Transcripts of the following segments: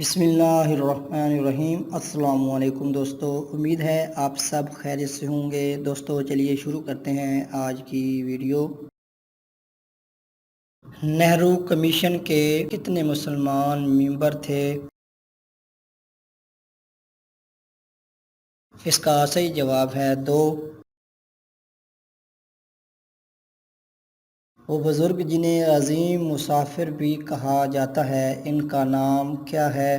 بسم اللہ الرحمن الرحیم۔ السلام علیکم دوستو، امید ہے آپ سب خیریت سے ہوں گے۔ دوستو چلیے شروع کرتے ہیں آج کی ویڈیو۔ نہرو کمیشن کے کتنے مسلمان ممبر تھے؟ اس کا صحیح جواب ہے 2۔ وہ بزرگ جنہیں عظیم مسافر بھی کہا جاتا ہے، ان کا نام کیا ہے؟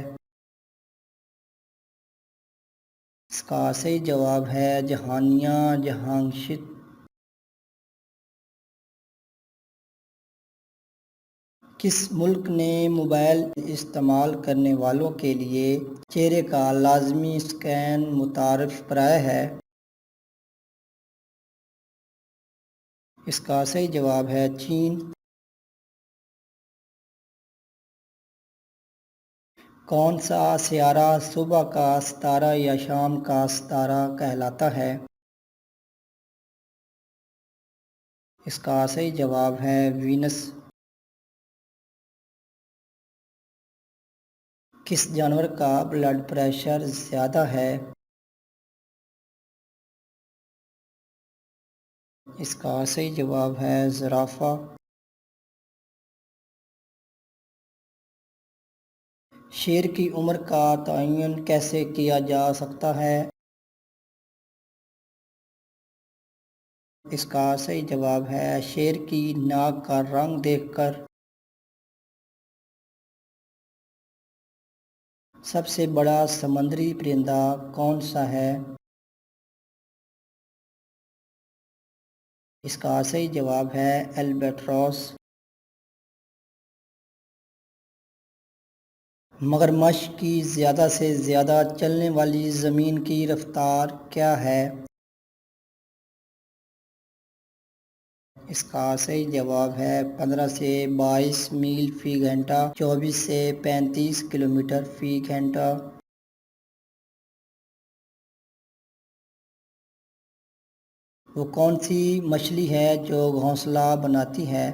اس کا صحیح جواب ہے جہانیاں جہانگشت۔ کس ملک نے موبائل استعمال کرنے والوں کے لیے چہرے کا لازمی اسکین متعارف کرایا ہے؟ اس کا صحیح جواب ہے چین۔ کون سا سیارہ صبح کا ستارہ یا شام کا ستارہ کہلاتا ہے؟ اس کا صحیح جواب ہے وینس۔ کس جانور کا بلڈ پریشر زیادہ ہے؟ اس کا صحیح جواب ہے زرافہ۔ شیر کی عمر کا تعین کیسے کیا جا سکتا ہے؟ اس کا صحیح جواب ہے شیر کی ناک کا رنگ دیکھ کر۔ سب سے بڑا سمندری پرندہ کون سا ہے؟ اس کا صحیح جواب ہے البیٹراس۔ مگرمچھ کی زیادہ سے زیادہ چلنے والی زمین کی رفتار کیا ہے؟ اس کا صحیح جواب ہے 15 سے 22 میل فی گھنٹہ، 24 سے 35 کلومیٹر فی گھنٹہ۔ وہ کون سی مچھلی ہے جو گھونسلہ بناتی ہے؟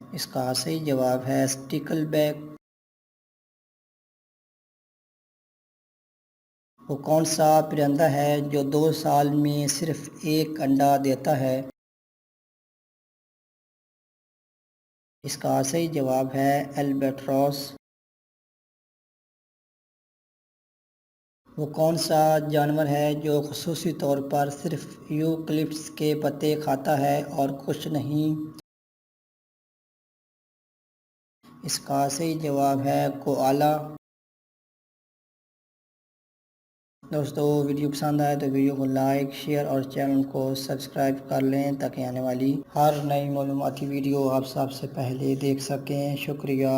اس کا صحیح جواب ہے اسٹیکل بیک۔ وہ کون سا پرندہ ہے جو 2 سال میں صرف ایک انڈا دیتا ہے؟ اس کا صحیح جواب ہے البیٹراس۔ وہ کون سا جانور ہے جو خصوصی طور پر صرف یوکلپٹس کے پتے کھاتا ہے اور کچھ نہیں؟ اس کا صحیح جواب ہے کوآلا۔ دوستو ویڈیو پسند آئے تو ویڈیو کو لائک، شیئر اور چینل کو سبسکرائب کر لیں تاکہ آنے والی ہر نئی معلوماتی ویڈیو آپ سب سے پہلے دیکھ سکیں۔ شکریہ۔